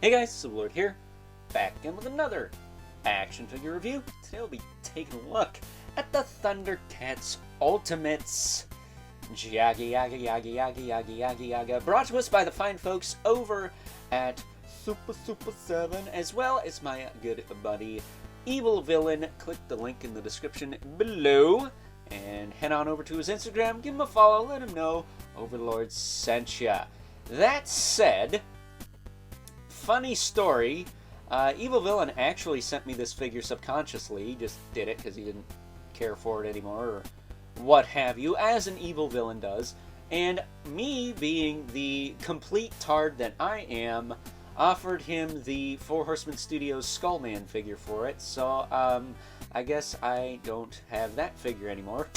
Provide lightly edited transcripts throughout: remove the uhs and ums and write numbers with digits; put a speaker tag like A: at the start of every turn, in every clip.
A: Hey guys, Super7 here, back again with another action figure review. Today we'll be taking a look at the Thundercats Ultimates. Jaga, brought to us by the fine folks over at Super7, as well as my good buddy Evil Villain. Click the link in the description below and head on over to his Instagram, give him a follow, let him know Overlord sent ya. That said, funny story, Evil Villain actually sent me this figure subconsciously. He just did it because he didn't care for it anymore or what have you, as an Evil Villain does. And me, being the complete tard that I am, offered him the Four Horsemen Studios Skullman figure for it. So, I guess I don't have that figure anymore.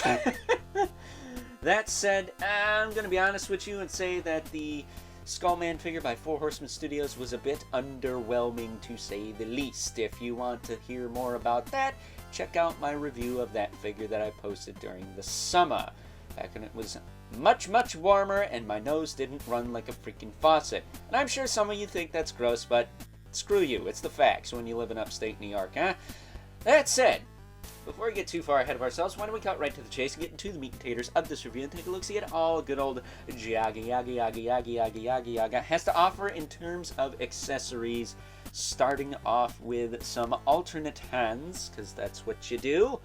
A: That said, I'm going to be honest with you and say that the Skullman figure by Four Horsemen Studios was a bit underwhelming, to say the least. If you want to hear more about that, check out my review of that figure that I posted during the summer, back when it was much, much warmer and my nose didn't run like a freaking faucet. And I'm sure some of you think that's gross, but screw you, it's the facts when you live in upstate New York, huh? That said, before we get too far ahead of ourselves, why don't we cut right to the chase and get into the meat and taters of this review and take a look-see at all good old Jaga has to offer in terms of accessories, starting off with some alternate hands, because that's what you do.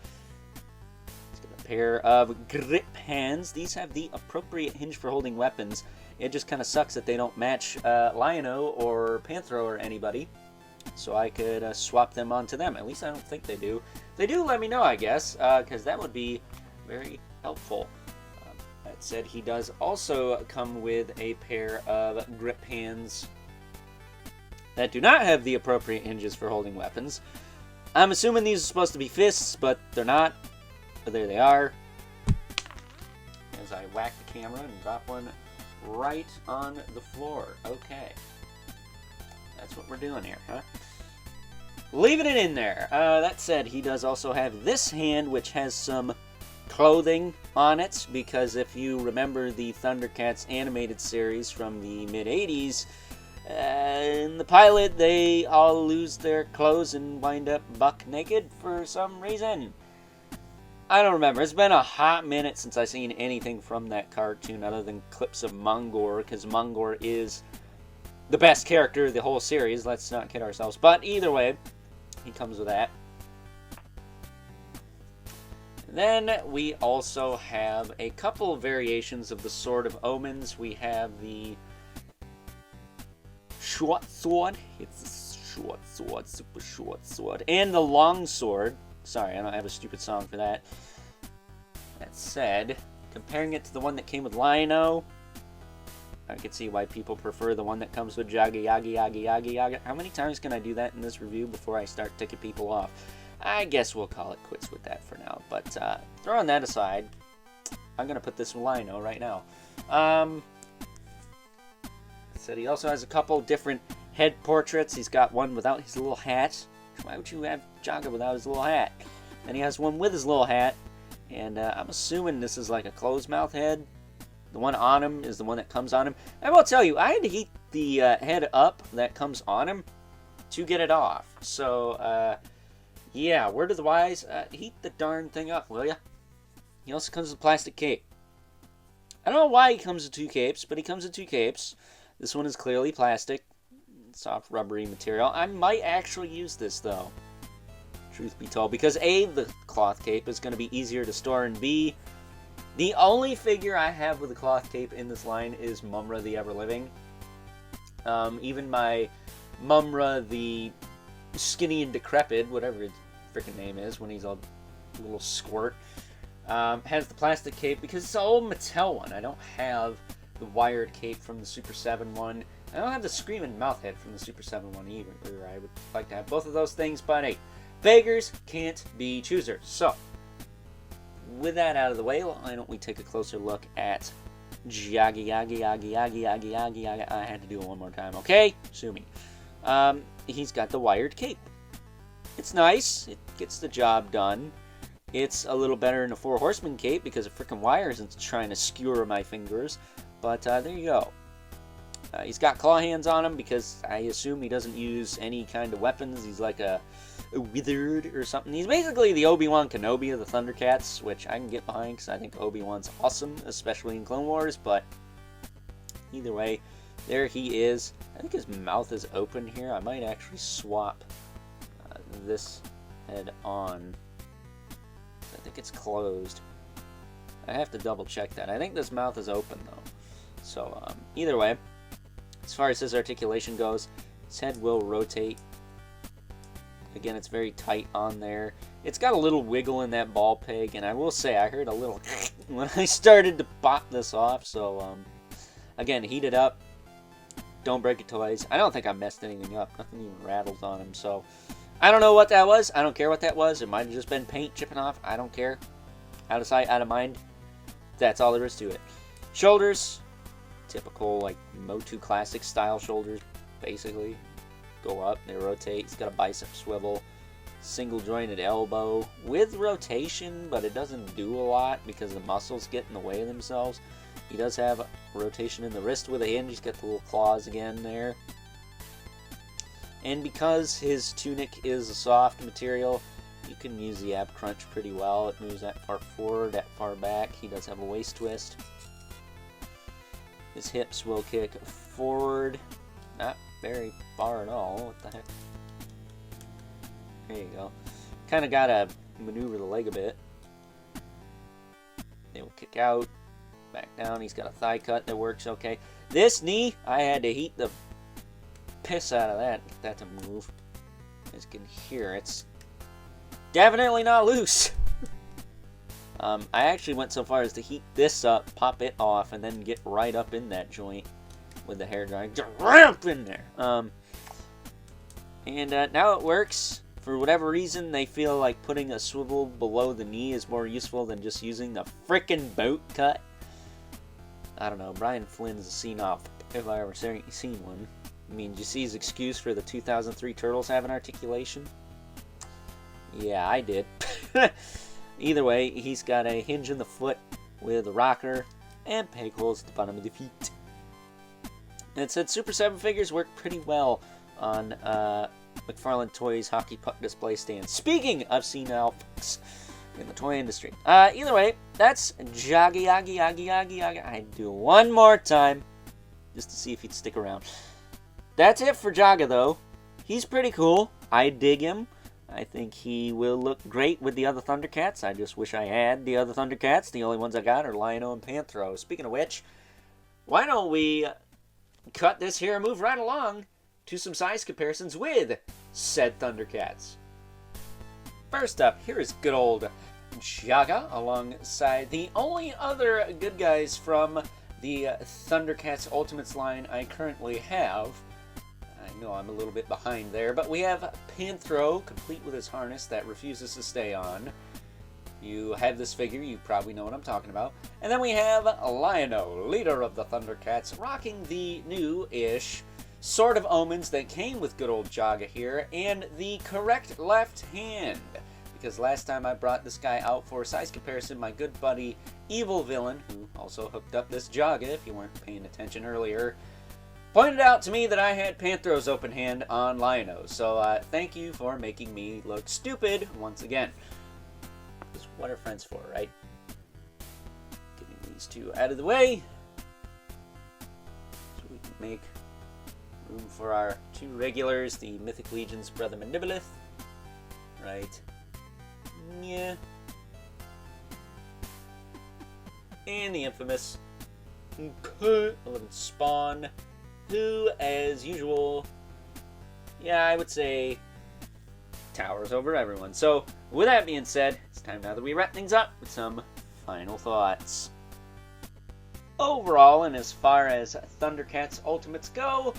A: Let's get a pair of grip hands. These have the appropriate hinge for holding weapons. It just kind of sucks that they don't match Lion-O or Panthro or anybody. So I could swap them onto them. At least I don't think they do. If they do, let me know, I guess, because that would be very helpful. That said, he does also come with a pair of grip hands that do not have the appropriate hinges for holding weapons. I'm assuming these are supposed to be fists, but they're not. But there they are. As I whack the camera and drop one right on the floor. Okay. That's what we're doing here, huh? Leaving it in there. That said, he does also have this hand, which has some clothing on it, because if you remember the Thundercats animated series from the mid-'80s, in the pilot, they all lose their clothes and wind up buck naked for some reason. I don't remember. It's been a hot minute since I've seen anything from that cartoon other than clips of Mongor, because Mongor is the best character of the whole series, let's not kid ourselves. But either way, he comes with that. And then we also have a couple of variations of the Sword of Omens. We have the short sword. It's a short sword, super short sword. And the long sword. Sorry, I don't have a stupid song for that. That said, comparing it to the one that came with Lion-O, I can see why people prefer the one that comes with Jaga. How many times can I do that in this review before I start ticking people off? I guess we'll call it quits with that for now. But throwing that aside, I'm going to put this with Lion-O right now. Said he also has a couple different head portraits. He's got one without his little hat. Why would you have Jaga without his little hat? And he has one with his little hat. And I'm assuming this is like a closed mouth head. The one on him is the one that comes on him. I will tell you, I had to heat the head up that comes on him to get it off. So, yeah, word of the wise, heat the darn thing up, will ya? He also comes with a plastic cape. I don't know why he comes with two capes, but he comes with two capes. This one is clearly plastic, soft rubbery material. I might actually use this, though, truth be told, because A, the cloth cape is going to be easier to store, and B, the only figure I have with a cloth cape in this line is Mumra the Ever-Living. Even my Mumra the Skinny and Decrepit, whatever his freaking name is when he's a little squirt, has the plastic cape because it's an old Mattel one. I don't have the wired cape from the Super7 one. I don't have the Screaming Mouth Head from the Super7 one either. I would like to have both of those things, but hey, beggars can't be choosers. So, with that out of the way, why don't we take a closer look at Jaga. I had to do it one more time, okay? Sue me. He's got the wired cape. It's nice. It gets the job done. It's a little better than a Four Horsemen cape because the freaking wire isn't trying to skewer my fingers. But there you go. He's got claw hands on him because I assume he doesn't use any kind of weapons. He's like a withered or something. He's basically the Obi-Wan Kenobi of the Thundercats, which I can get behind because I think Obi-Wan's awesome, especially in Clone Wars. But either way, there he is. I think his mouth is open here. I might actually swap this head on. I think it's closed. I have to double check that. I think this mouth is open though. So either way, as far as his articulation goes, his head will rotate. Again, it's very tight on there. It's got a little wiggle in that ball peg, and I will say I heard a little when I started to pop this off. So again, heat it up. Don't break your toys. I don't think I messed anything up. Nothing even rattles on him. So I don't know what that was. I don't care what that was. It might have just been paint chipping off. I don't care. Out of sight, out of mind. That's all there is to it. Shoulders. Typical, like, Motu Classic style shoulders, basically. Go up, they rotate. He's got a bicep swivel. Single jointed elbow with rotation, but it doesn't do a lot because the muscles get in the way of themselves. He does have rotation in the wrist with a hinge. He's got the little claws again there. And because his tunic is a soft material, you can use the ab crunch pretty well. It moves that far forward, that far back. He does have a waist twist. His hips will kick forward. Not very far at all. What the heck? There you go. Kind of got to maneuver the leg a bit. They will kick out. Back down. He's got a thigh cut that works okay. This knee, I had to heat the piss out of that. Get that to move. As you can hear, it's definitely not loose. I actually went so far as to heat this up, pop it off, and then get right up in that joint with the hair dryer. Just right up in there. And now it works. For whatever reason, they feel like putting a swivel below the knee is more useful than just using the frickin' boat cut. I don't know. Brian Flynn's a scene-off if I ever seen one. I mean, did you see his excuse for the 2003 Turtles having articulation? Yeah, I did. Either way, he's got a hinge in the foot with a rocker and peg holes at the bottom of the feet. And it said Super 7 figures work pretty well on McFarlane Toys hockey puck display stand. Speaking of senile folks in the toy industry. Either way, that's Jaga. I'd do one more time just to see if he'd stick around. That's it for Jaga, though. He's pretty cool. I dig him. I think he will look great with the other Thundercats. I just wish I had the other Thundercats. The only ones I got are Lion-O and Panthro. Speaking of which, why don't we cut this here and move right along to some size comparisons with said Thundercats. First up, here is good old Jaga alongside the only other good guys from the Thundercats Ultimates line I currently have. I know I'm a little bit behind there, but we have Panthro, complete with his harness that refuses to stay on. You have this figure, you probably know what I'm talking about. And then we have Lion-O, leader of the Thundercats, rocking the new-ish Sword of Omens that came with good old Jaga here, and the correct left hand. Because last time I brought this guy out for size comparison, my good buddy Evil Villain, who also hooked up this Jaga, if you weren't paying attention earlier, pointed out to me that I had Panthro's open hand on Lion-O. So thank you for making me look stupid once again. Because what are friends for, right? Getting these two out of the way so we can make room for our two regulars, the Mythic Legion's Brother Mandibolith. Right. Yeah. And the infamous 11 Spawn, who, as usual, yeah, I would say towers over everyone. So, with that being said, it's time now that we wrap things up with some final thoughts. Overall, and as far as Thundercats Ultimates go,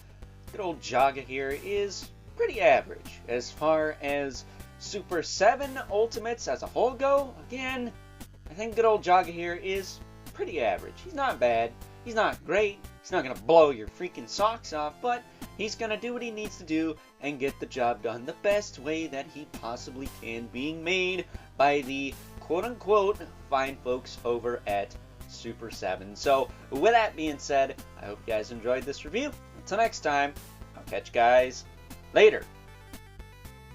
A: good old Jaga here is pretty average. As far as Super 7 Ultimates as a whole go, again, I think good old Jaga here is pretty average. He's not bad. He's not great. He's not going to blow your freaking socks off, but he's going to do what he needs to do and get the job done the best way that he possibly can, being made by the quote-unquote fine folks over at Super7. So with that being said, I hope you guys enjoyed this review. Until next time, I'll catch you guys later.